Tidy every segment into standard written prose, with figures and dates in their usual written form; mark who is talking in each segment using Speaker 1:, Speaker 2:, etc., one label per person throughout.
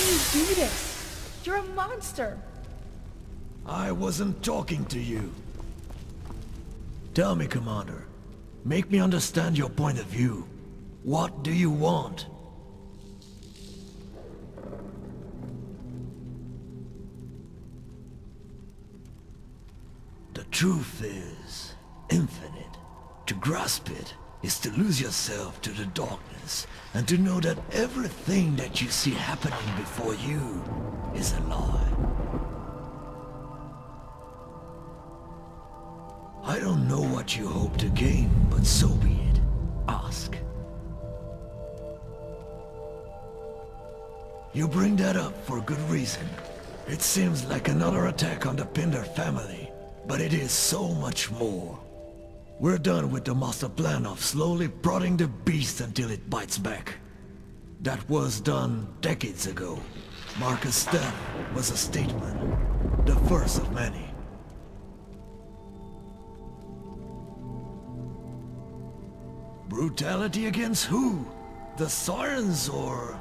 Speaker 1: can you do this? You're a monster.
Speaker 2: I wasn't talking to you. Tell me, Commander. Make me understand your point of view. What do you want? The truth is infinite. To grasp it is to lose yourself to the darkness and to know that everything that you see happening before you is a lie. I don't know what you hope to gain, but so be it. Ask. You bring that up for good reason. It seems like another attack on the Pinder family, but it is so much more. We're done with the master plan of slowly prodding the beast until it bites back. That was done decades ago. Marcus' death was a statement, the first of many. Brutality against who? The Sirens or...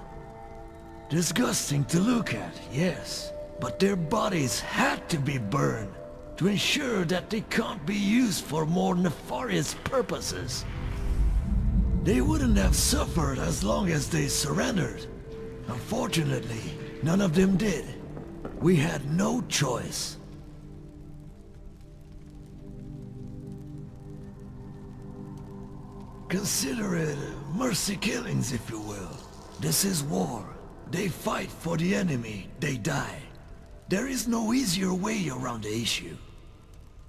Speaker 2: Disgusting to look at, yes. But their bodies had to be burned to ensure that they can't be used for more nefarious purposes. They wouldn't have suffered as long as they surrendered. Unfortunately, none of them did. We had no choice. Consider it mercy killings, if you will. This is war. They fight for the enemy, they die. There is no easier way around the issue.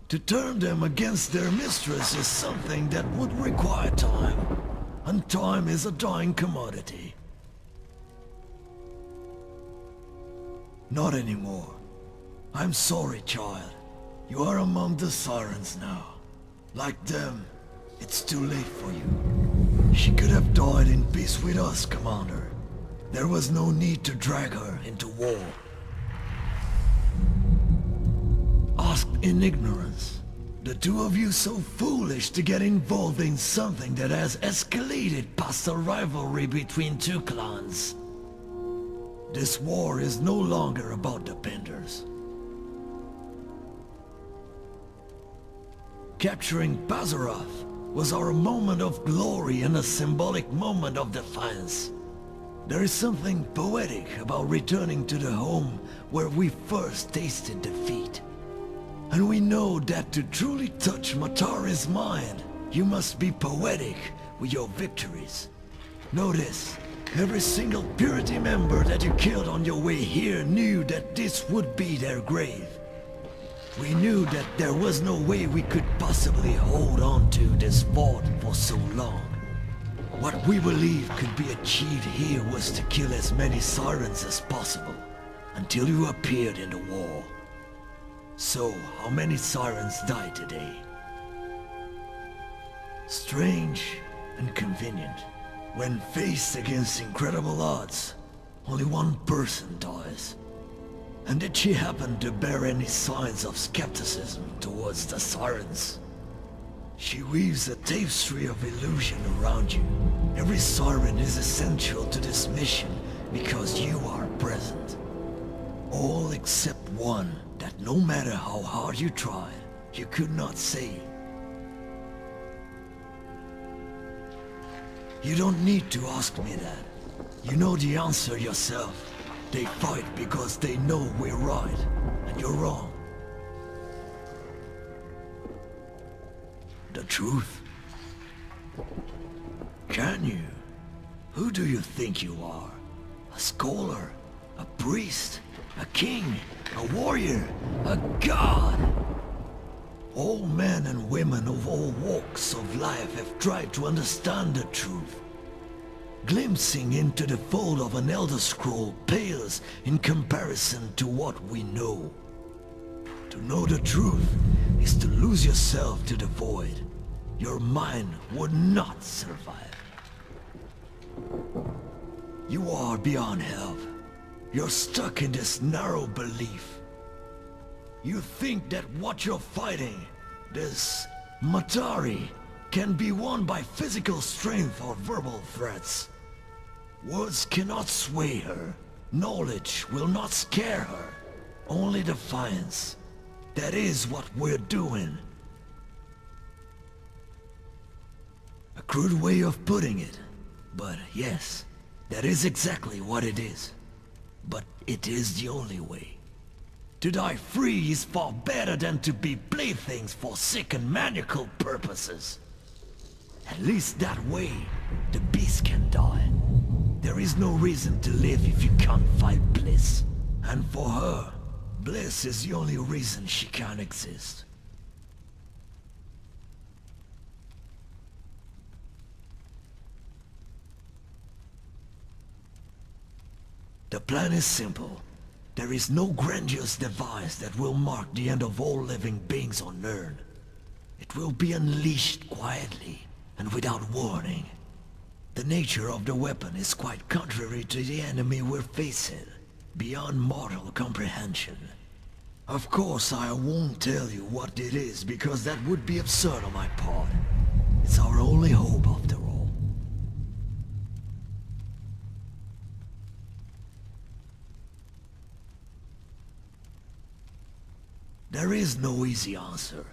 Speaker 2: To turn them against their mistress is something that would require time. And time is a dying commodity. Not anymore. I'm sorry, child. You are among the Sirens now. Like them, it's too late for you. She could have died in peace with us, Commander. There was no need to drag her into war. Asked in ignorance. The two of you so foolish to get involved in something that has escalated past a rivalry between two clans. This war is no longer about the Penders. Capturing Bazaroth was our moment of glory and a symbolic moment of defiance. There is something poetic about returning to the home where we first tasted defeat. And we know that to truly touch Matari's mind, you must be poetic with your victories. Notice, every single Purity member that you killed on your way here knew that this would be their grave. We knew that there was no way we could possibly hold on to this vault for so long. What we believed could be achieved here was to kill as many Sirens as possible, until you appeared in the wall. So, how many Sirens died today? Strange and convenient. When faced against incredible odds, only one person dies. And did she happen to bear any signs of skepticism towards the Sirens? She weaves a tapestry of illusion around you. Every Siren is essential to this mission because you are present. All except one that no matter how hard you tried, you could not save. You don't need to ask me that. You know the answer yourself. They fight because they know we're right, and you're wrong. The truth? Can you? Who do you think you are? A scholar? A priest? A king? A warrior? A god? All men and women of all walks of life have tried to understand the truth. Glimpsing into the fold of an Elder Scroll pales in comparison to what we know. To know the truth is to lose yourself to the void. Your mind would not survive. You are beyond help. You're stuck in this narrow belief. You think that what you're fighting, this Matari, can be won by physical strength or verbal threats. Words cannot sway her. Knowledge will not scare her, only defiance. That is what we're doing. A crude way of putting it, but yes, that is exactly what it is. But it is the only way. To die free is far better than to be playthings for sick and maniacal purposes. At least that way, the beast can die. There is no reason to live if you can't find bliss. And for her, bliss is the only reason she can't exist. The plan is simple. There is no grandiose device that will mark the end of all living beings on Earth. It will be unleashed quietly and without warning. The nature of the weapon is quite contrary to the enemy we're facing, beyond mortal comprehension. Of course, I won't tell you what it is because that would be absurd on my part. It's our only hope after all. There is no easy answer.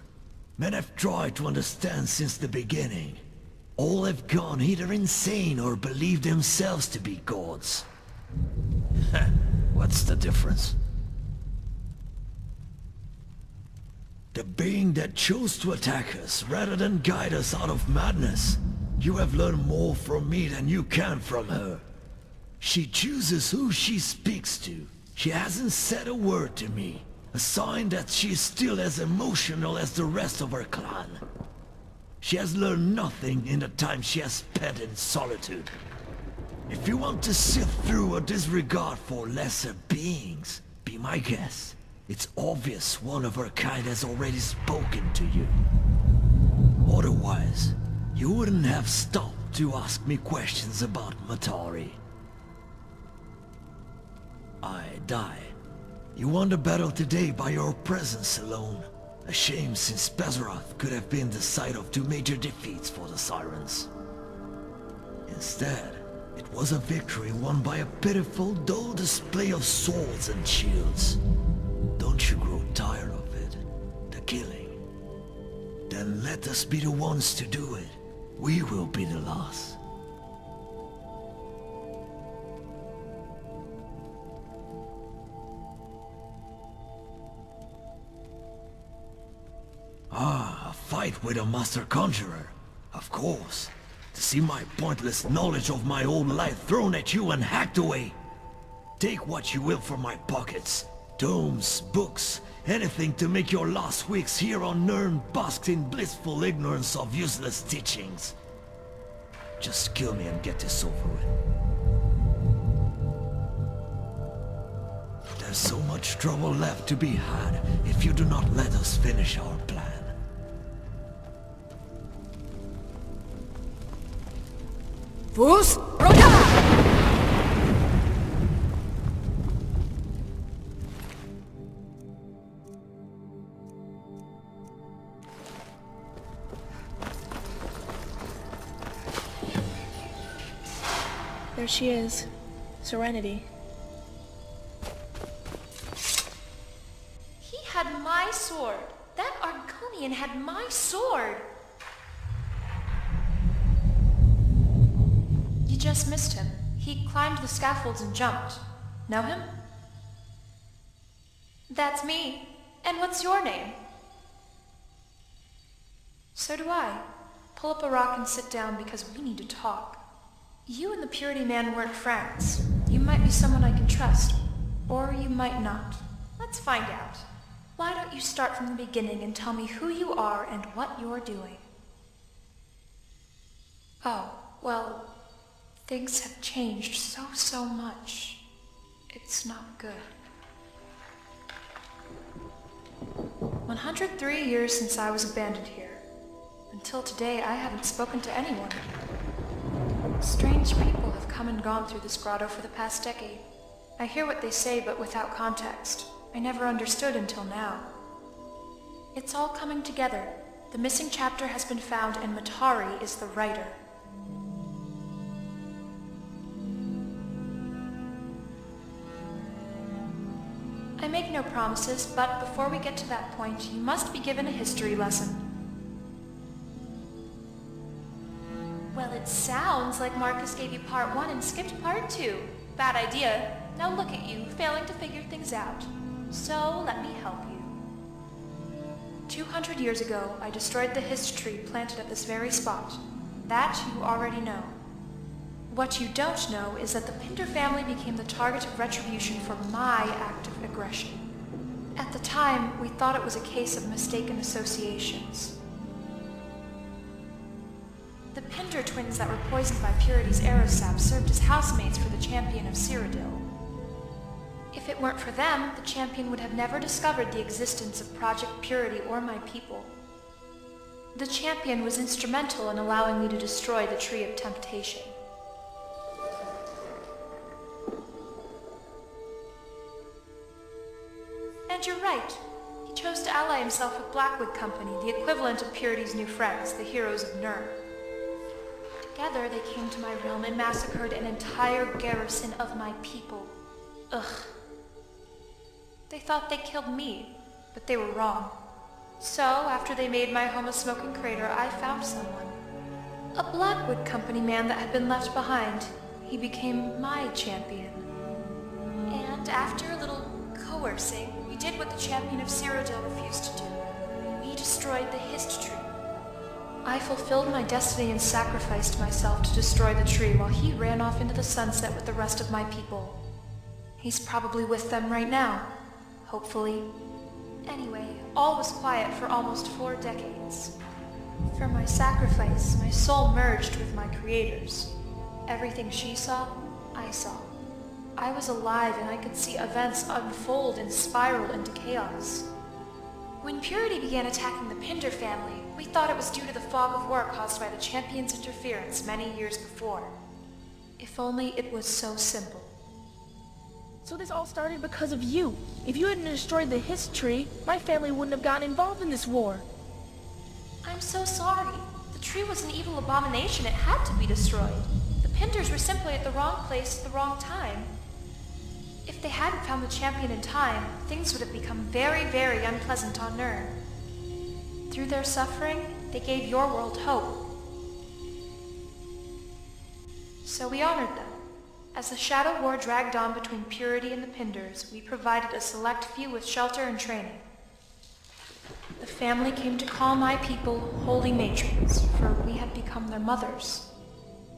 Speaker 2: Men have tried to understand since the beginning. All have gone either insane or believe themselves to be gods. What's the difference? The being that chose to attack us rather than guide us out of madness. You have learned more from me than you can from her. She chooses who she speaks to. She hasn't said a word to me. A sign that she is still as emotional as the rest of her clan. She has learned nothing in the time she has spent in solitude. If you want to sift through a disregard for lesser beings, be my guest. It's obvious one of her kind has already spoken to you. Otherwise, you wouldn't have stopped to ask me questions about Matari. I die. You won the battle today by your presence alone. A shame since Bezeroth could have been the site of two major defeats for the Sirens. Instead, it was a victory won by a pitiful, dull display of swords and shields. Don't you grow tired of it? The killing? Then let us be the ones to do it. We will be the last. Ah, a fight with a master conjurer. Of course. To see my pointless knowledge of my old life thrown at you and hacked away. Take what you will from my pockets. Tomes, books, anything to make your last weeks here on Nirn bask in blissful ignorance of useless teachings. Just kill me and get this over with. There's so much trouble left to be had if you do not let us finish our plan.
Speaker 1: Fus Roda! There she is, Serenity.
Speaker 3: He had my sword. That Argonian had my sword. You just missed him. He climbed the scaffolds and jumped. Know him? That's me. And what's your name? So do I. Pull up a rock and sit down because we need to talk. You and the Purity Man weren't friends. You might be someone I can trust. Or you might not. Let's find out. Why don't you start from the beginning and tell me who you are and what you're doing? Oh, well, things have changed so much. It's not good. 103 years since I was abandoned here. Until today, I haven't spoken to anyone. Strange people have come and gone through this grotto for the past decade. I hear what they say, but without context. I never understood until now. It's all coming together. The missing chapter has been found, and Matari is the writer. I make no promises, but before we get to that point, you must be given a history lesson. Well, it sounds like Marcus gave you part 1 and skipped part 2. Bad idea. Now look at you, failing to figure things out. So, let me help you. 200 years ago, I destroyed the history planted at this very spot. That you already know. What you don't know is that the Pinder family became the target of retribution for my act of aggression. At the time, we thought it was a case of mistaken associations. The Pinder twins that were poisoned by Purity's Aerosap served as housemates for the champion of Cyrodiil. If it weren't for them, the champion would have never discovered the existence of Project Purity or my people. The champion was instrumental in allowing me to destroy the Tree of Temptation. And you're right. He chose to ally himself with Blackwood Company, the equivalent of Purity's new friends, the Heroes of Nirn. Together, they came to my realm and massacred an entire garrison of my people. Ugh. They thought they killed me, but they were wrong. So, after they made my home a smoking crater, I found someone. A Blackwood Company man that had been left behind. He became my champion. And after a little coercing, we did what the champion of Cyrodiil refused to do. We destroyed the Hist Tree. I fulfilled my destiny and sacrificed myself to destroy the tree while he ran off into the sunset with the rest of my people. He's probably with them right now. Hopefully. Anyway, all was quiet for almost 4 decades. For my sacrifice, my soul merged with my creator's. Everything she saw, I saw. I was alive and I could see events unfold and spiral into chaos. When Purity began attacking the Pinder family, we thought it was due to the fog of war caused by the champion's interference many years before. If only it was so simple.
Speaker 1: So this all started because of you. If you hadn't destroyed the Hist Tree, my family wouldn't have gotten involved in this war.
Speaker 3: I'm so sorry. The tree was an evil abomination. It had to be destroyed. The Pinders were simply at the wrong place at the wrong time. If they hadn't found the champion in time, things would have become very, very unpleasant on Nirn. Through their suffering, they gave your world hope. So we honored them. As the Shadow War dragged on between Purity and the Pinders, we provided a select few with shelter and training. The family came to call my people holy matrons, for we had become their mothers.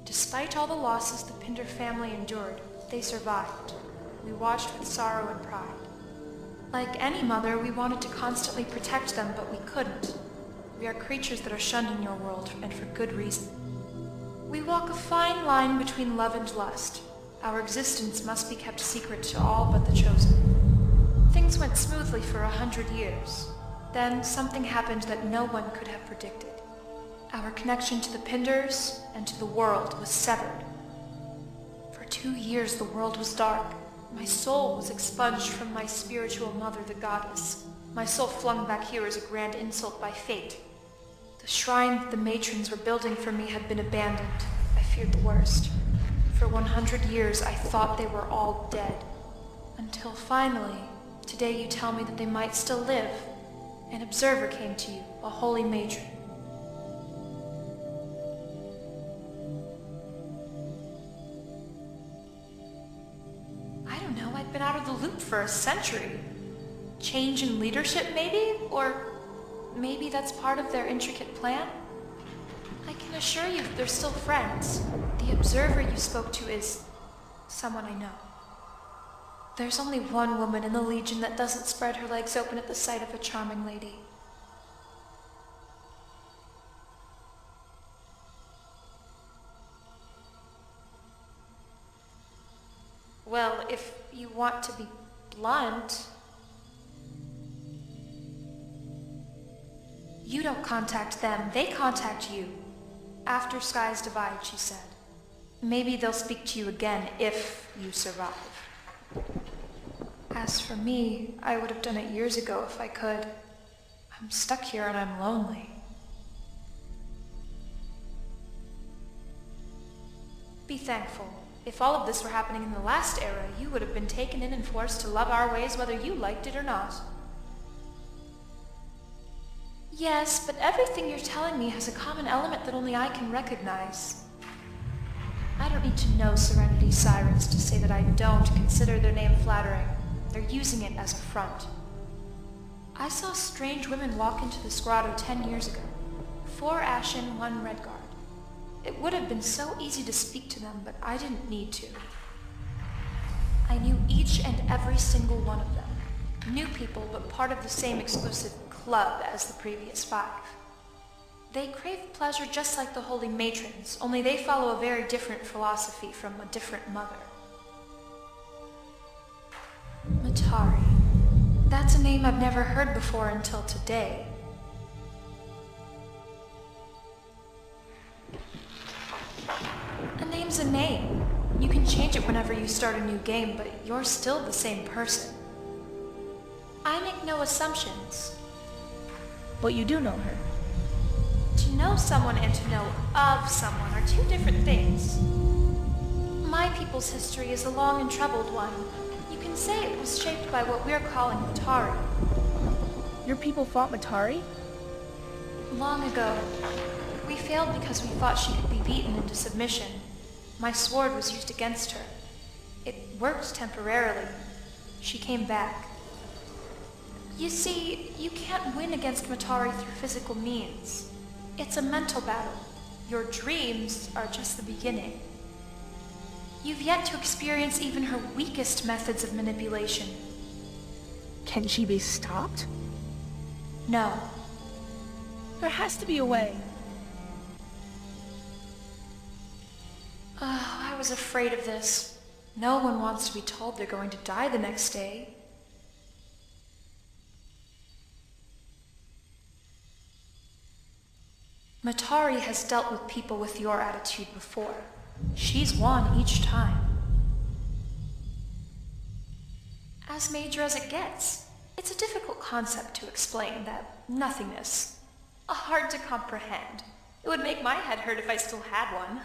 Speaker 3: Despite all the losses the Pinder family endured, they survived. We watched with sorrow and pride. Like any mother, we wanted to constantly protect them, but we couldn't. We are creatures that are shunned in your world, and for good reason. We walk a fine line between love and lust. Our existence must be kept secret to all but the chosen. Things went smoothly for 100 years. Then something happened that no one could have predicted. Our connection to the Pinders and to the world was severed. For 2 years the world was dark. My soul was expunged from my spiritual mother, the goddess. My soul flung back here as a grand insult by fate. The shrine that the matrons were building for me had been abandoned. I feared the worst. For 100 years I thought they were all dead. Until finally, today you tell me that they might still live. An observer came to you, a holy matron. I don't know, I'd been out of the loop for a century. Change in leadership, maybe? Or maybe that's part of their intricate plan? I can assure you that they're still friends. The observer you spoke to is someone I know. There's only one woman in the Legion that doesn't spread her legs open at the sight of a charming lady. Well, if you want to be blunt, you don't contact them, they contact you. After skies divide, she said. Maybe they'll speak to you again if you survive. As for me, I would have done it years ago if I could. I'm stuck here and I'm lonely. Be thankful. If all of this were happening in the last era, you would have been taken in and forced to love our ways whether you liked it or not. Yes, but everything you're telling me has a common element that only I can recognize. I don't need to know Serenity sirens to say that I don't consider their name flattering. They're using it as a front. I saw strange women walk into this grotto 10 years ago. 4 Ashen, 1 Redguard. It would have been so easy to speak to them, but I didn't need to. I knew each and every single one of them. New people, but part of the same exclusive club as the previous 5. They crave pleasure just like the Holy Matrons, only they follow a very different philosophy from a different mother. Matari. That's a name I've never heard before until today. A name's a name. You can change it whenever you start a new game, but you're still the same person. I make no assumptions.
Speaker 1: But you do know her.
Speaker 3: To know someone and to know of someone are 2 different things. My people's history is a long and troubled one. You can say it was shaped by what we're calling Matari.
Speaker 1: Your people fought Matari?
Speaker 3: Long ago. We failed because we thought she could be beaten into submission. My sword was used against her. It worked temporarily. She came back. You see, you can't win against Matari through physical means. It's a mental battle. Your dreams are just the beginning. You've yet to experience even her weakest methods of manipulation.
Speaker 1: Can she be stopped?
Speaker 3: No.
Speaker 1: There has to be a way.
Speaker 3: I was afraid of this. No one wants to be told they're going to die the next day. Matari has dealt with people with your attitude before. She's won each time. As major as it gets, it's a difficult concept to explain, that nothingness. Hard to comprehend. It would make my head hurt if I still had one.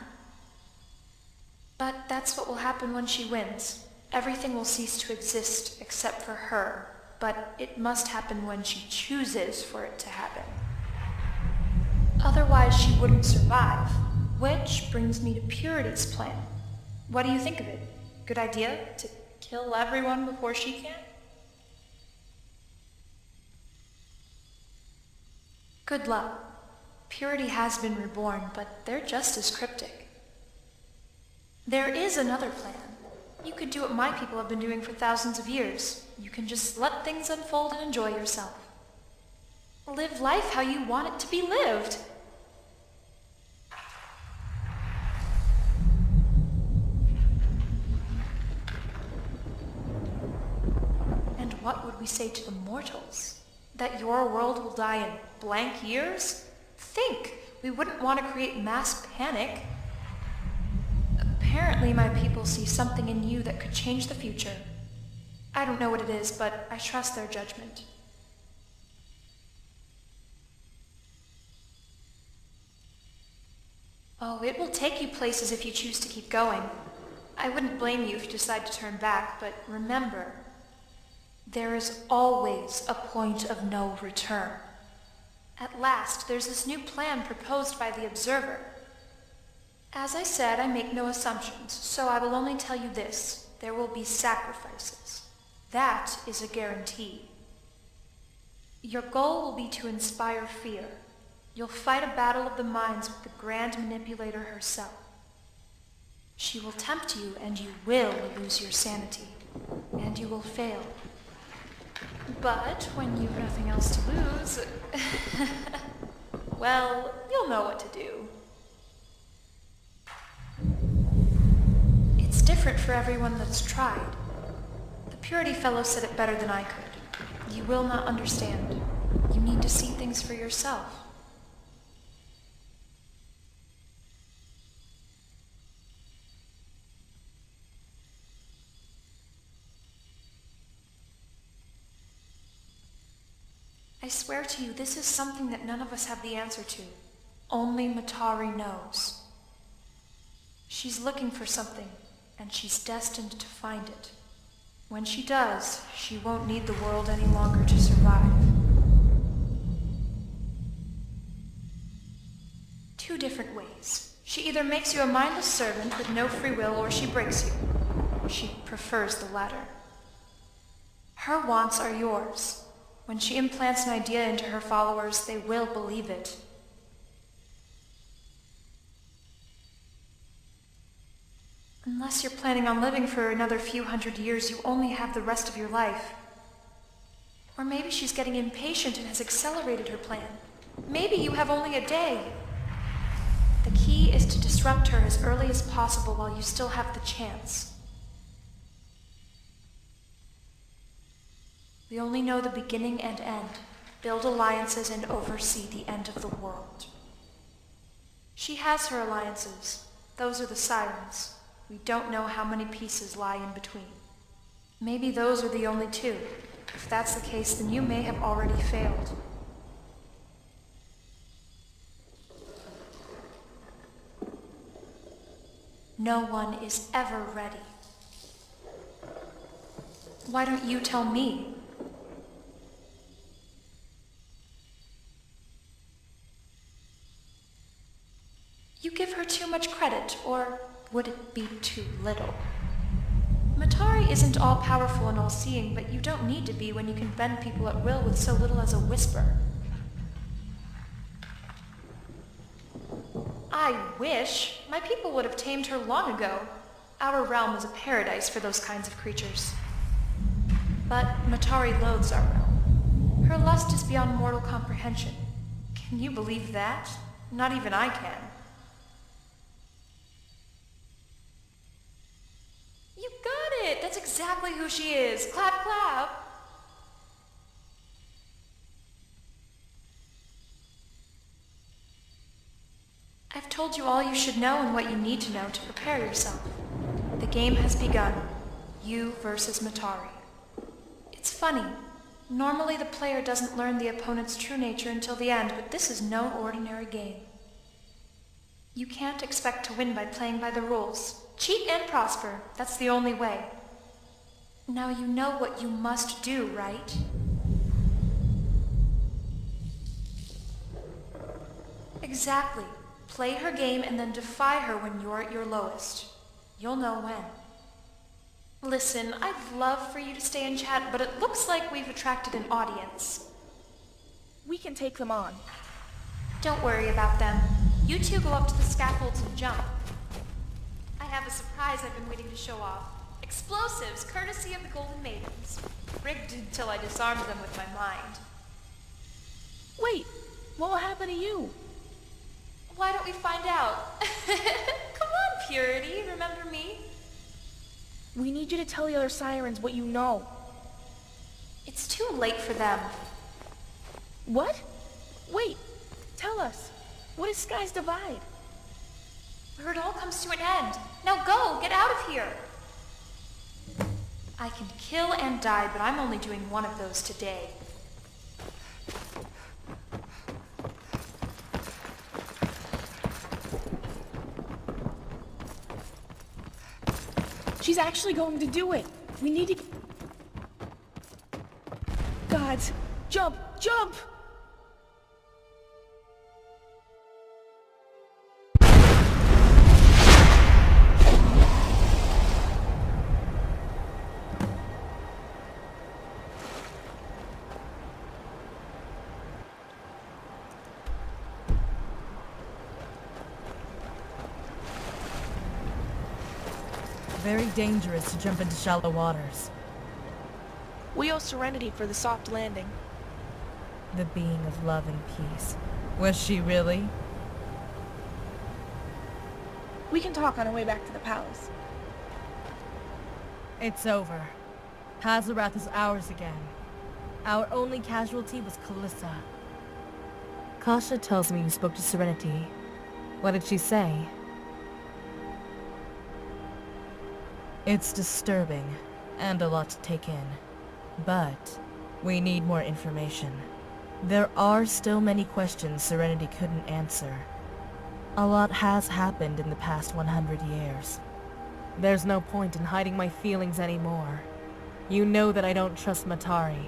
Speaker 3: But that's what will happen when she wins. Everything will cease to exist except for her, but it must happen when she chooses for it to happen. Otherwise, she wouldn't survive. Which brings me to Purity's plan. What do you think of it? Good idea? To kill everyone before she can? Good luck. Purity has been reborn, but they're just as cryptic. There is another plan. You could do what my people have been doing for thousands of years. You can just let things unfold and enjoy yourself. Live life how you want it to be lived. And what would we say to the mortals? That your world will die in blank years? Think! We wouldn't want to create mass panic. Apparently my people see something in you that could change the future. I don't know what it is, but I trust their judgment. Oh, it will take you places if you choose to keep going. I wouldn't blame you if you decide to turn back, but remember, there is always a point of no return. At last, there's this new plan proposed by the Observer. As I said, I make no assumptions, so I will only tell you this. There will be sacrifices. That is a guarantee. Your goal will be to inspire fear. You'll fight a battle of the minds with the Grand Manipulator herself. She will tempt you, and you will lose your sanity. And you will fail. But when you've nothing else to lose, well, you'll know what to do. It's different for everyone that's tried. The Purity Fellow said it better than I could. You will not understand. You need to see things for yourself. I swear to you, this is something that none of us have the answer to. Only Matari knows. She's looking for something. and she's destined to find it. When she does, she won't need the world any longer to survive. Two different ways. She either makes you a mindless servant with no free will, or she breaks you. She prefers the latter. Her wants are yours. When she implants an idea into her followers, they will believe it. Unless you're planning on living for another few hundred years, you only have the rest of your life. Or maybe she's getting impatient and has accelerated her plan. Maybe you have only a day. The key is to disrupt her as early as possible while you still have the chance. We only know the beginning and end, build alliances, and oversee the end of the world. She has her alliances. Those are the Sirens. We don't know how many pieces lie in between. Maybe those are the only two. If that's the case, then you may have already failed. No one is ever ready. Why don't you tell me? You give her too much credit, or would it be too little? Matari isn't all-powerful and all-seeing, but you don't need to be when you can bend people at will with so little as a whisper. I wish. My people would have tamed her long ago. Our realm is a paradise for those kinds of creatures. But Matari loathes our realm. Her lust is beyond mortal comprehension. Can you believe that? Not even I can. You got it! That's exactly who she is! Clap, clap! I've told you all you should know and what you need to know to prepare yourself. The game has begun. You versus Matari. It's funny. Normally the player doesn't learn the opponent's true nature until the end, but this is no ordinary game. You can't expect to win by playing by the rules. Cheat and prosper. That's the only way. Now you know what you must do, right? Exactly. Play her game and then defy her when you're at your lowest. You'll know when. Listen, I'd love for you to stay and chat, but it looks like we've attracted an audience.
Speaker 1: We can take them on.
Speaker 3: Don't worry about them. You two go up to the scaffolds and jump. I have a surprise I've been waiting to show off. Explosives, courtesy of the Golden Maidens. Rigged until I disarmed them with my mind.
Speaker 1: Wait, what will happen to you?
Speaker 3: Why don't we find out? Come on, Purity, remember me?
Speaker 1: We need you to tell the other Sirens what you know.
Speaker 3: It's too late for them.
Speaker 1: What? Wait, tell us. What is Sky's Divide?
Speaker 3: Where it all comes to an end. Now go, get out of here. I can kill and die, but I'm only doing one of those today.
Speaker 1: She's actually going to do it. We need to... Gods, jump, jump!
Speaker 4: Very dangerous to jump into shallow waters.
Speaker 1: We owe Serenity for the soft landing.
Speaker 4: The being of love and peace. Was she really?
Speaker 1: We can talk on our way back to the palace.
Speaker 4: It's over. Hazarath is ours again. Our only casualty was Kalissa. Kasha tells me you spoke to Serenity. What did she say? It's disturbing, and a lot to take in. But we need more information. There are still many questions Serenity couldn't answer. A lot has happened in the past 100 years. There's no point in hiding my feelings anymore. You know that I don't trust Matari.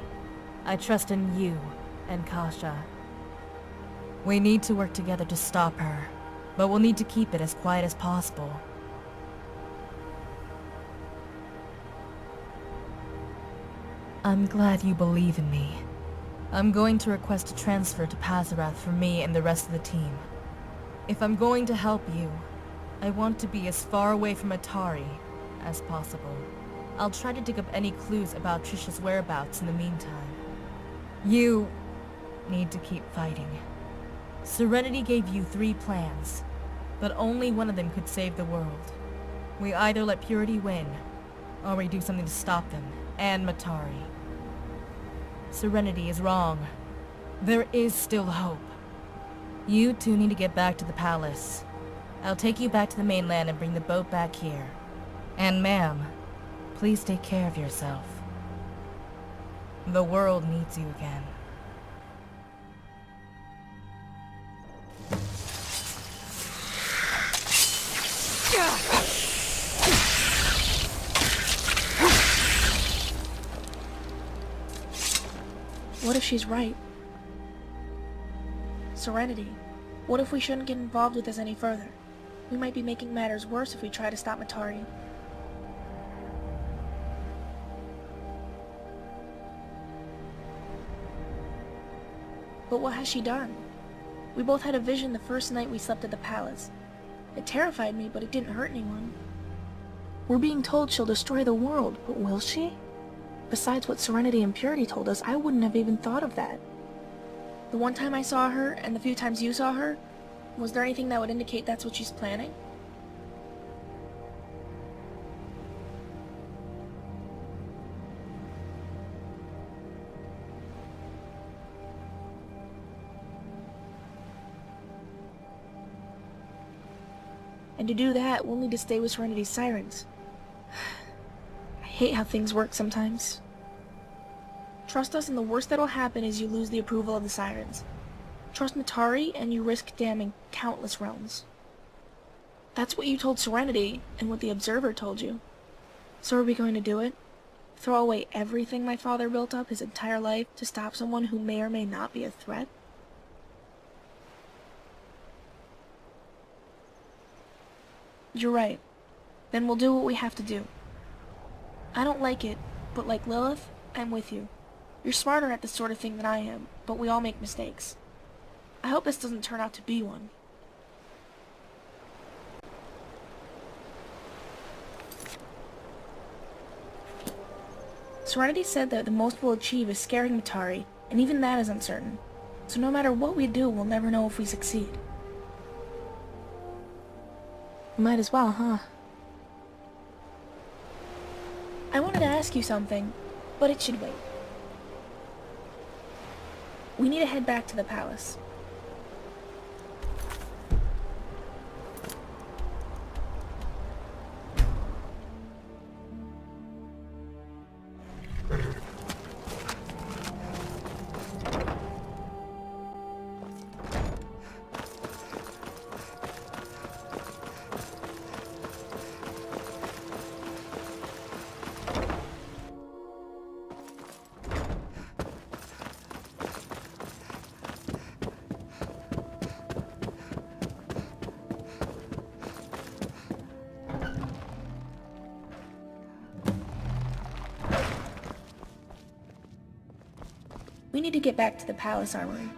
Speaker 4: I trust in you and Kasha. We need to work together to stop her, but we'll need to keep it as quiet as possible. I'm glad you believe in me. I'm going to request a transfer to Pazarath for me and the rest of the team. If I'm going to help you, I want to be as far away from Atari as possible. I'll try to dig up any clues about Trisha's whereabouts in the meantime. You need to keep fighting. Serenity gave you 3 plans, but only one of them could save the world. We either let Purity win, or we do something to stop them, and Matari. Serenity is wrong. There is still hope. You two need to get back to the palace. I'll take you back to the mainland and bring the boat back here. And ma'am, please take care of yourself. The world needs you again.
Speaker 1: What if she's right? Serenity, what if we shouldn't get involved with this any further? We might be making matters worse if we try to stop Matari. But what has she done? We both had a vision the first night we slept at the palace. It terrified me, but it didn't hurt anyone. We're being told she'll destroy the world, but will she? Besides what Serenity and Purity told us, I wouldn't have even thought of that. The one time I saw her, and the few times you saw her, was there anything that would indicate that's what she's planning? And to do that, we'll need to stay with Serenity's sirens. I hate how things work sometimes. Trust us, and the worst that'll happen is you lose the approval of the sirens. Trust Matari, and you risk damning countless realms. That's what you told Serenity, and what the Observer told you. So are we going to do it? Throw away everything my father built up his entire life to stop someone who may or may not be a threat? You're right. Then we'll do what we have to do. I don't like it, but like Lilith, I'm with you. You're smarter at this sort of thing than I am, but we all make mistakes. I hope this doesn't turn out to be one. Serenity said that the most we'll achieve is scaring Matari, and even that is uncertain. So no matter what we do, we'll never know if we succeed. Might as well, huh? I wanted to ask you something, but it should wait. We need to head back to the palace. We need to get back to the palace armory.